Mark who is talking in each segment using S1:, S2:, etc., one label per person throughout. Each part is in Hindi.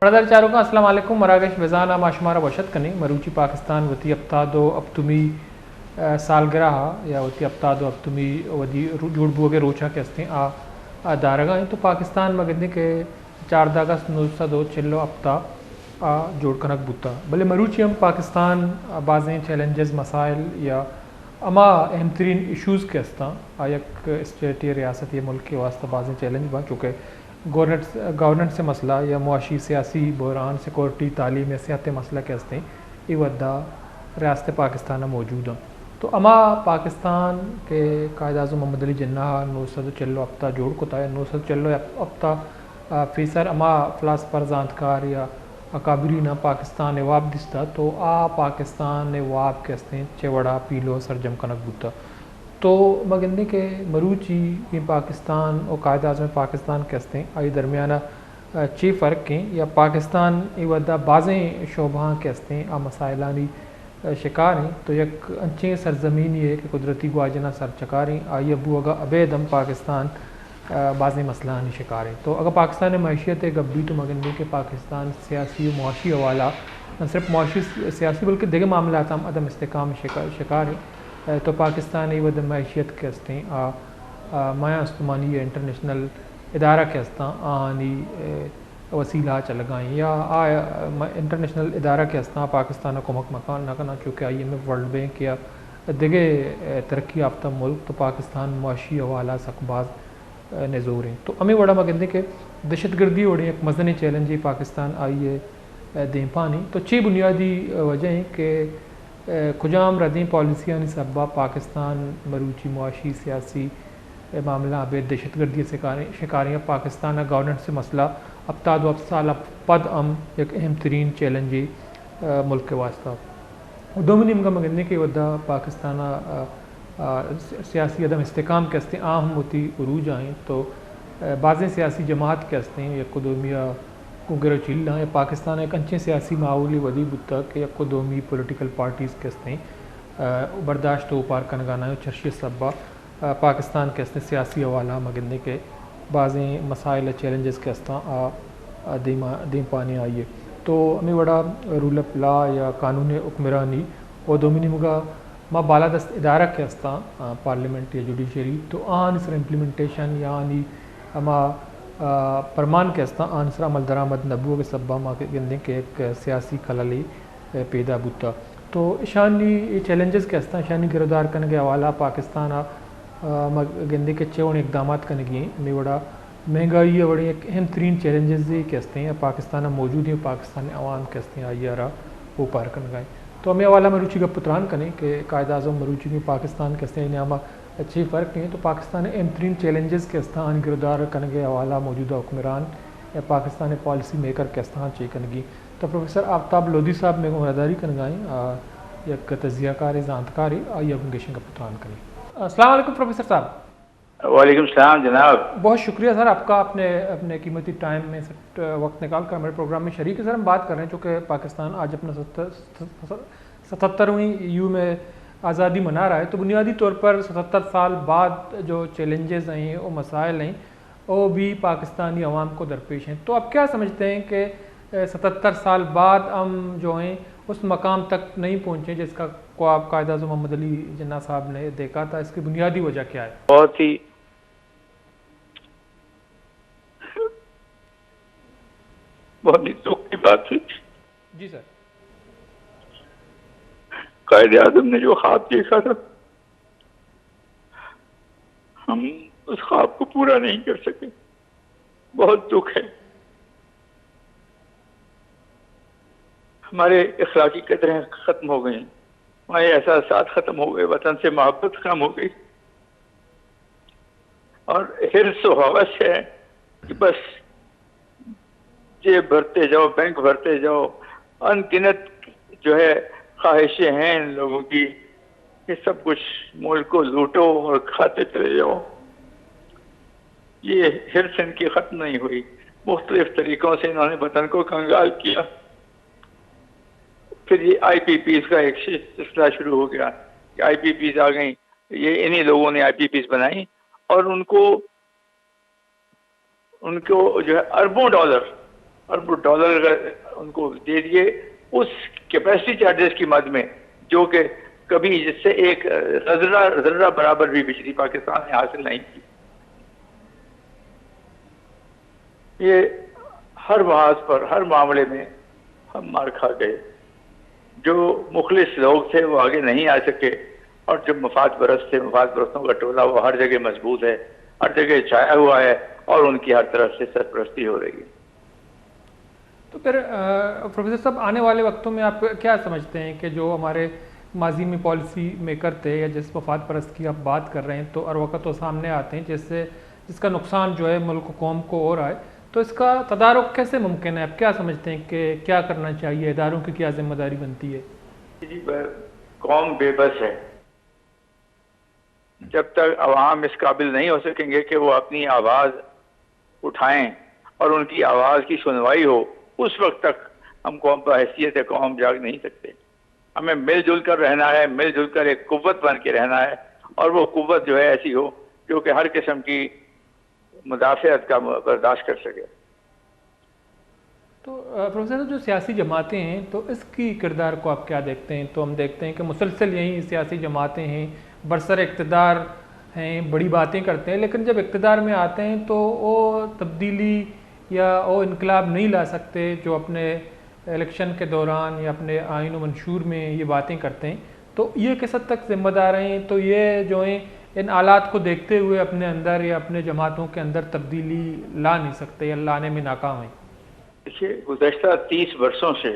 S1: ब्रदर चारों का अस्सलाम वालेकुम मरागश बेजाना माशुमारा वशत कनी मरूची पाकिस्तान वती अब्तादो अब तुमी सालगिरह या वती अब्तादो अब तुमी वदी जुड़ बोगे रोचा के हस्ते आ दारगा तो पाकिस्तान मगदे के 4 अगस्त 1942 अब्ता जोड़ कनक बुता भले मरूची हम पाकिस्तान बाज़ें चैलेंजेस मसाइल या अमा अहम तरीन इशूज़ के हस्ता एक स्टेट या रियासत या मुल्क के वास्ते बाज़ें चैलेंज बा चूँकि गवर्नेंस से मसला या मुआशी सियासी बहरान सिक्योरिटी तालीम या सेहत मसला के हस्ते ये वदा रियासत पाकिस्तान मौजूद हैं। तो अमा पाकिस्तान के कायद अज़म मोहम्मद अली जिन्ना 940 अब्ता जोड़ को था 940 अब्ता फीसर अमा फ़िलासफ़र जानकार या अकाबरीना पाकिस्तान वाब दिसता तो पाकिस्तान वाब के हस्ते चेवड़ा पीलो सरजम कनक बुता तो मगंदे के मरूची ये पाकिस्तान और कायद आज़म पाकिस्तान के हस्ते आई दरमियाना ची फ़र्क के या पाकिस्तान ये वदा बाज़ें शोबा के हस्ते मसाइलानी शिकार हैं तो एक अच्छे सरजमीन ये कि कुदरती गुआजना सर चकारें आई अबू अगर अबेदम पाकिस्तान बाज़ मसला शिकार हैं। तो अगर पाकिस्तान मैशियत गब्बी तो मगंदे के पाकिस्तान सियासी मुआशी हवाला न सिर्फ मुआशी सियासी बल्कि दिगे मामला हम अदम इस्तेकाम शिकार हैं। तो पाकिस्तान ये वद मैशियत के हस्ते माया उस्तमानी इंटरनेशनल इदारा के हस्ता आनी वसीला चलगाएँ या इंटरनेशनल इदारा के हस्ता पाकिस्तान को मकान ना करना चूँकि IMF वर्ल्ड बैंक या दिगे तरक्की याफ्ता मुल्क तो पाकिस्तान मुआशी हवाला सकबाज नज़ोर हैं। तो हमें बड़ा मगंदे के दहशत गर्दी वड़े एक मजनी चैलेंज ही पाकिस्तान आई है दें पानी तो छः बुनियादी वजह हैं कि खुजाम रदें पॉलिसियाँ सबा पाकिस्तान मरूची मुआशी सियासी मामला बेद दहशत गर्दी शिकारियाँ पाकिस्तान गवर्नेंस से मसला अब्ताद व साल पद एक अहम तरीन चैलेंज मुल्क के वास्ता दोमिनियम का मगंदे के वदा पाकिस्तान सियासी अदम इस्तेकाम के हस्ते आम होती उरूज आएँ तो बाज़ें सियासी जमात के हस्ते यकोदोमिया कुगर चिल्ला या पाकिस्तान एक अच्छे सियासी माहौली वदी बुता के यकोदोमी पोलिटिकल पार्टीज़ के हस्ते बर्दाश्त पार कनगाना चर्शी सबा पाकिस्तान के हस्ते सियासी हवाला मगंदे के बाज़ें मसाइल चैलेंजेस के हस्ता दी पानी आइए तो हमें बड़ा रूल ऑफ लॉ या कानून हुक्मरानी और दोमिनियम का माँ बालादस्त इदारा के हस्ता पार्लियामेंट या जुडिशरी तो आन सर इम्प्लीमेंटेशन या आनी अमा परमान के हस्ता आन सर अमल दरामद नबू के सबा माँ के गंदे के एक सियासी खलली पैदा बुता तो ईशानी चैलेंजेस के हस्ता ईशानी गिरफ्तार करने के हवाला पाकिस्तान गंदे के चौन इकदाम करने की में बड़ा महंगाई बड़ी एक अहम तरीन चैलेंजेस के हस्ते हैं पाकिस्तान मौजूद हैं पाकिस्तान अवाम के हस्ते आई यारा वो पार कर गए। तो हमें वाला मरूची का पुत्रान करें कि कायद अज़म मरूची में पाकिस्तान के हस्ते नामा अच्छे फ़र्क नहीं तो पाकिस्तान अहम तरीन चैलेंजेस के हस्ता गिरफ्तार करने के हवाला मौजूदा हुक्मरान या पाकिस्तान पॉलिसी मेकर के हस्ता चे कनगी तो प्रोफेसर आफ्ताब लोधी साहब में मदारी कर गए एक तजियाकार जानकारी आई अपगेशन का पुत्रान करें। अस्सलाम वालेकुम प्रोफेसर साहब।
S2: वालेकुम सलाम जनाब।
S1: बहुत शुक्रिया सर आपका आपने अपने कीमती टाइम में वक्त निकाल कर हमारे प्रोग्राम में शरीक है। सर हम बात कर रहे हैं चूँकि पाकिस्तान आज अपना 77वीं यू में आज़ादी मना रहा है तो बुनियादी तौर पर 77 साल बाद जो चैलेंजेस हैं वो मसाइल हैं वो भी पाकिस्तानी अवाम को दरपेश हैं। तो आप क्या समझते हैं कि 77 साल बाद हम जो हैं उस मकाम तक नहीं पहुँचे जिसका को आप कायद अज़म मोहम्मद अली जिन्ना साहब ने देखा था, इसकी बुनियादी वजह क्या है?
S2: बहुत ही दुख की बात हुई।
S1: जी सर।
S2: कायद आज़म ने जो ख्वाब देखा था हम उस ख्वाब को पूरा नहीं कर सके, बहुत दुख है। हमारे इखलाकी कदरें खत्म हो गई, हमारे एहसास खत्म हो गए, वतन से मोहब्बत कम हो गई और हिर्स व हवस है कि बस जेब भरते जाओ, बैंक भरते जाओ। अनगिनत जो है ख्वाहिशें हैं इन लोगों की कि सब कुछ मुल्क को लूटो और खाते चले जाओ। ये हिर्स इनकी खत्म नहीं हुई। मुख्तलिफ तरीकों से इन्होंने वतन को कंगाल किया। फिर ये IPPs का एक सिलसिला शुरू हो गया कि IPPs आ गई। ये इन्हीं लोगों ने IPPs बनाई और उनको जो है अरबों डॉलर अरबों डॉलर उनको दे दिए उस कैपेसिटी चार्जेस की मद में, जो कि कभी जिससे एक जर्रा बराबर भी बिजली पाकिस्तान ने हासिल नहीं की। ये हर महाज पर, हर मामले में हम मार खा गए। जो मुखलिस लोग थे वो आगे नहीं आ सके, और जो मफाद परस्त थे, मफाद परस्तों का टोला वो हर जगह मजबूत है, हर जगह छाया हुआ है, और उनकी हर तरफ से सरपरस्ती हो रही है।
S1: तो फिर प्रोफेसर साहब, आने वाले वक्तों में आप क्या समझते हैं कि जो हमारे माजी में पॉलिसी मेकर थे या जिस मफाद परस्त की आप बात कर रहे हैं, तो हर वक्त तो सामने आते हैं जिसका नुकसान जो है मुल्क कौम को हो रहा है, तो इसका तदारुक कैसे मुमकिन है? आप क्या समझते हैं कि क्या करना चाहिए, इदारों की क्या जिम्मेदारी बनती है?
S2: जी, कौम बेबस है। जब तक अवाम इस काबिल नहीं हो सकेंगे कि वो अपनी आवाज़ उठाएं और उनकी आवाज़ की सुनवाई हो, उस वक्त तक हम कौम पर हैसियत कौम जाग नहीं सकते। हमें मिलजुल कर रहना है, मिलजुल कर एक कुव्वत बन के रहना है, और वो कुव्वत जो है ऐसी हो जो कि हर किस्म की मुदाफ़ियत का बर्दाश्त कर सके।
S1: तो प्रोफेसर, जो सियासी जमातें हैं, तो इसकी किरदार को आप क्या देखते हैं? तो हम देखते हैं कि मुसलसल यही सियासी जमातें हैं, बरसर इक़्तिदार हैं, बड़ी बातें करते हैं, लेकिन जब इक़्तिदार में आते हैं तो वो तब्दीली या वो इनकलाब नहीं ला सकते जो अपने इलेक्शन के दौरान या अपने आइन व मंशूर में ये बातें करते हैं। तो ये किस हद तक ज़िम्मेदार हैं? तो ये जो हैं इन आलात को देखते हुए अपने अंदर या अपने जमातों के अंदर तब्दीली ला नहीं सकते या लाने में नाकाम हैं।
S2: देखिए, गुज़श्ता 30 वर्षों से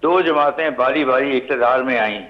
S2: दो जमातें बारी बारी इक़्तिदार में आईं,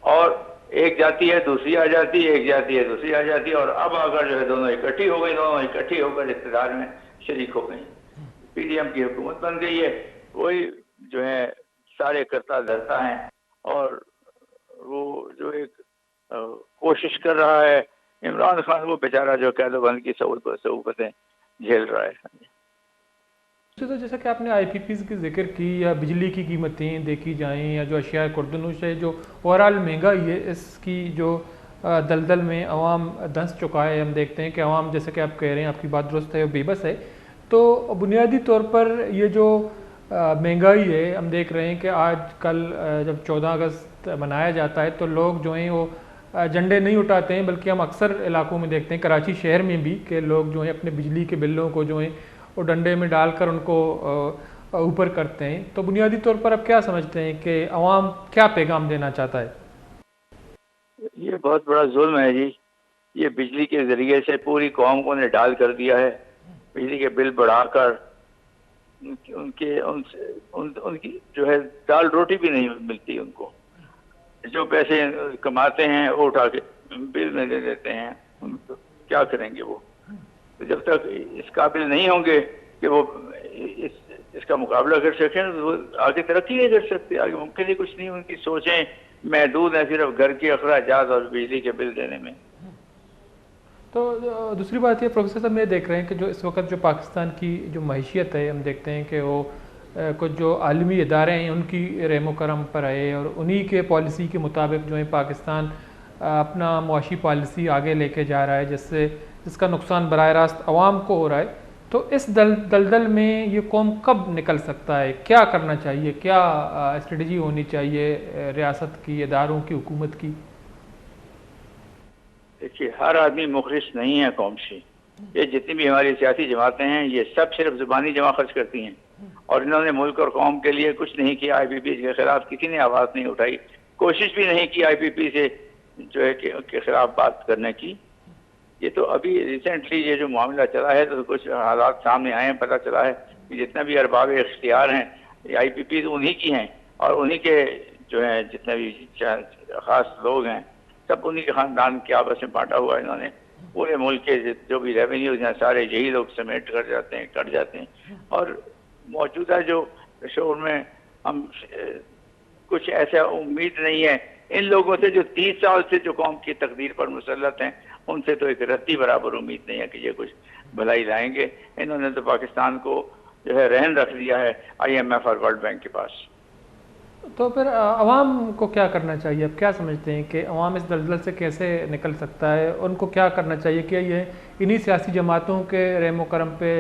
S2: और एक जाती है दूसरी आ जाती है, एक जाती है दूसरी आ जाती है, और अब आकर जो है दोनों इकट्ठी हो गई, दोनों इकट्ठी होकर इक़्तिदार में शरीक हो गई। पीडीएम की हुकूमत बन गई है। वही जो है सारे करता धरता हैं, और वो जो एक कोशिश कर रहा है इमरान खान, वो बेचारा जो कैदोबंद की सहूलतें झेल रहा है।
S1: तो जैसा कि आपने आईपीपीज़ की जिक्र की, या बिजली की कीमतें देखी जाएं, या जो अशिया खुर्दनोश है, जो ओवरऑल महंगाई है, इसकी जो दलदल में अवाम धंस चुका है। हम देखते हैं कि अवाम, जैसे कि आप कह रहे हैं, आपकी बात दुरुस्त है, बेबस है। तो बुनियादी तौर पर ये जो महंगाई है, हम देख रहे हैं कि आज कल जब 14 अगस्त मनाया जाता है तो लोग जो हैं वो झंडे नहीं उठाते हैं, बल्कि हम अक्सर इलाकों में देखते हैं, कराची शहर में भी, कि लोग जो हैं अपने बिजली के बिलों को जो हैं वो डंडे में डालकर उनको ऊपर करते हैं। तो बुनियादी तौर पर आप क्या समझते हैं कि अवाम क्या पैगाम देना चाहता है?
S2: ये बहुत बड़ा जुल्म है जी। ये बिजली के जरिए से पूरी कौम को ने डाल कर दिया है। बिजली के बिल बढ़ाकर उनकी जो है दाल रोटी भी नहीं मिलती उनको। जो पैसे कमाते हैं वो उठा के बिल में दे देते हैं। उनको क्या करेंगे वो? तो जब तक इस काबिल नहीं होंगे कि वो इसका मुकाबला कर सकें, तो वो आगे तरक्की नहीं कर सकते। आगे मुमकिन ही कुछ नहीं। उनकी सोचें महदूद है सिर्फ घर के अखराजात और बिजली के बिल देने में।
S1: तो दूसरी बात ये प्रोफेसर साहब, ये देख रहे हैं कि जो इस वक्त जो पाकिस्तान की जो मईशियत है, हम देखते हैं कि वो कुछ जो आलमी इदारे हैं उनकी रहमो करम पर आए, और उन्हीं के पॉलिसी के मुताबिक जो है पाकिस्तान अपना मुआशी पॉलिसी आगे लेके जा रहा है, जिसका नुकसान बराह रास्त अवाम को हो रहा है। तो इस दलदल में ये कौम कब निकल सकता है? क्या करना चाहिए? क्या स्ट्रेटजी होनी चाहिए रियासत की, इदारों की, हुकूमत की?
S2: देखिए, हर आदमी मुखलिस नहीं है कौम से। ये जितनी भी हमारी सियासी जमातें हैं, ये सब सिर्फ जुबानी जमा खर्च करती हैं, और इन्होंने मुल्क और कौम के लिए कुछ नहीं किया। आईपीपी के खिलाफ किसी ने आवाज़ नहीं उठाई, कोशिश भी नहीं की आईपीपी से जो है के खिलाफ बात करने की। ये तो अभी रिसेंटली ये जो मामला चला है, तो कुछ हालात सामने आए हैं, पता चला है कि जितना भी अरबाब इख्तियार हैं आईपीपी उन्हीं की हैं, और उन्हीं के जो है जितने भी खास लोग हैं सब उन्हीं के खानदान के आपस में बांटा हुआ है इन्होंने। पूरे मुल्क के जो भी रेवेन्यूज हैं सारे यही लोग समेट कर जाते हैं, कट जाते हैं। और मौजूदा जो शोर में हम कुछ ऐसा उम्मीद नहीं है इन लोगों से जो 30 साल से जो कौम की तकदीर पर मुसल्लत हैं, उनसे तो एक रत्ती बराबर उम्मीद नहीं है कि ये कुछ भलाई लाएंगे। इन्होंने तो पाकिस्तान को जो है रहन रख दिया है IMF और वर्ल्ड बैंक के पास।
S1: तो फिर अवाम को क्या करना चाहिए? अब क्या समझते हैं कि अवाम इस दलदल से कैसे निकल सकता है? उनको क्या करना चाहिए? कि ये इन्हीं सियासी जमातों के रहमो करम पे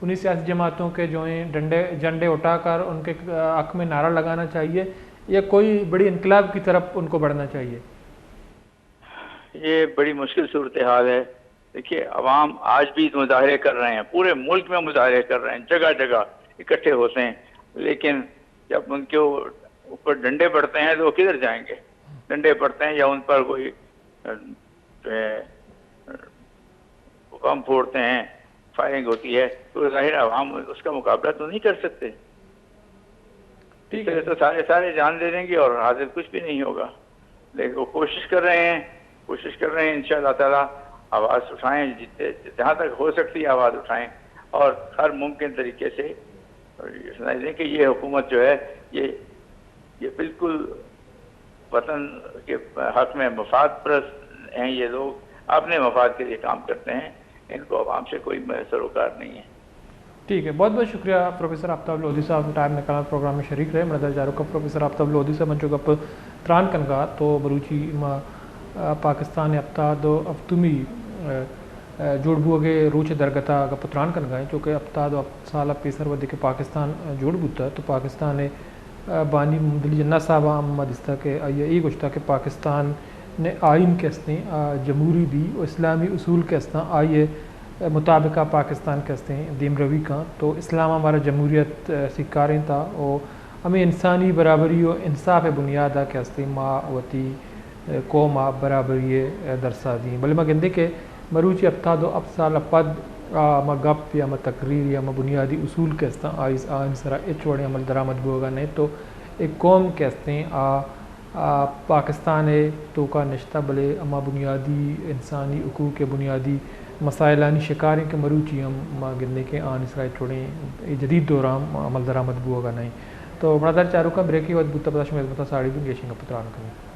S1: उन्हीं सियासी जमातों के जो हैं झंडे उठाकर उनके हक में नारा लगाना चाहिए, या कोई बड़ी इनकलाब की तरफ उनको बढ़ना चाहिए?
S2: ये बड़ी मुश्किल सूरत हाल है। देखिए, अवाम आज भी मुजाहरे कर रहे हैं, पूरे मुल्क में मुजाहरे कर रहे हैं, जगह जगह इकट्ठे होते हैं, लेकिन जब उनके ऊपर डंडे पड़ते हैं तो वो किधर जाएंगे? डंडे पड़ते हैं या उन पर कोई बम फोड़ते हैं, फायरिंग होती है, तो जाहिर अवाम उसका मुकाबला तो नहीं कर सकते।
S1: ठीक है,
S2: तो सारे जान दे देंगे और हासिल कुछ भी नहीं होगा। लेकिन वो कोशिश कर रहे हैं इंशाअल्लाह ताला आवाज़ उठाएं, जितने जहाँ तक हो सकती है आवाज़ उठाएं और हर मुमकिन तरीके से समझ लें कि ये हुकूमत जो है ये बिल्कुल वतन के हक में मफाद परस्त हैं। ये लोग अपने मफाद के लिए काम करते हैं, इनको आवाम से कोई सरोकार नहीं है।
S1: ठीक है, बहुत बहुत शुक्रिया प्रोफेसर आफ्ताब लोधी साहब टाइम निकाल प्रोग्राम में शरीक रहे। मदर जारो का प्रोफेसर आफ्ताब लोधी साहब जो गप त्रान कनगा तो बरूची माँ पाकिस्तान अफ्ताद अफ्तुमी जोड़बू अगे रूच दरगता गप त्रान कनगा चूँकि अफ्ताद साल पेसर वधि के पाकिस्तान जोड़बूता तो पाकिस्तान बानी मुमदली जन्ना साहब अहमद इस्ता के ये गुश्ता के पाकिस्तान ने आइन के हस्ते जमहूरी दी और इस्लामी उसूल के हस्ता आइए मुताबिक पाकिस्तान के हस्ते दीम रवी का तो इस्लाम हमारा जमहूरियत सिकारें था और हमें इंसानी बराबरी और इंसाफ बुनियाद के हस्ते माँ वती कौम बराबरी दरसा दी भले माँ गंदे के मरूची अफ्ताद अब साल पद म गप या म तकरीर या म बुनियादी उसूल के हस्ता आइस आइन सरा एच वड़े अमल दरामद होगा नहीं तो एक कौम के हस्ते पाकिस्तान है तो का नश्ता भले अमा बुनियादी इंसानी हकूक़ के बुनियादी मसाइलानी शिकारें के मरूची हम गिरने के आन इसराइल छोड़े जदीद दौरान अमल दरामद होगा नहीं तो बड़ा चारों का ब्रेक ही वद बुता पता में बता साड़ी भी गेशिंग पत्रान करें।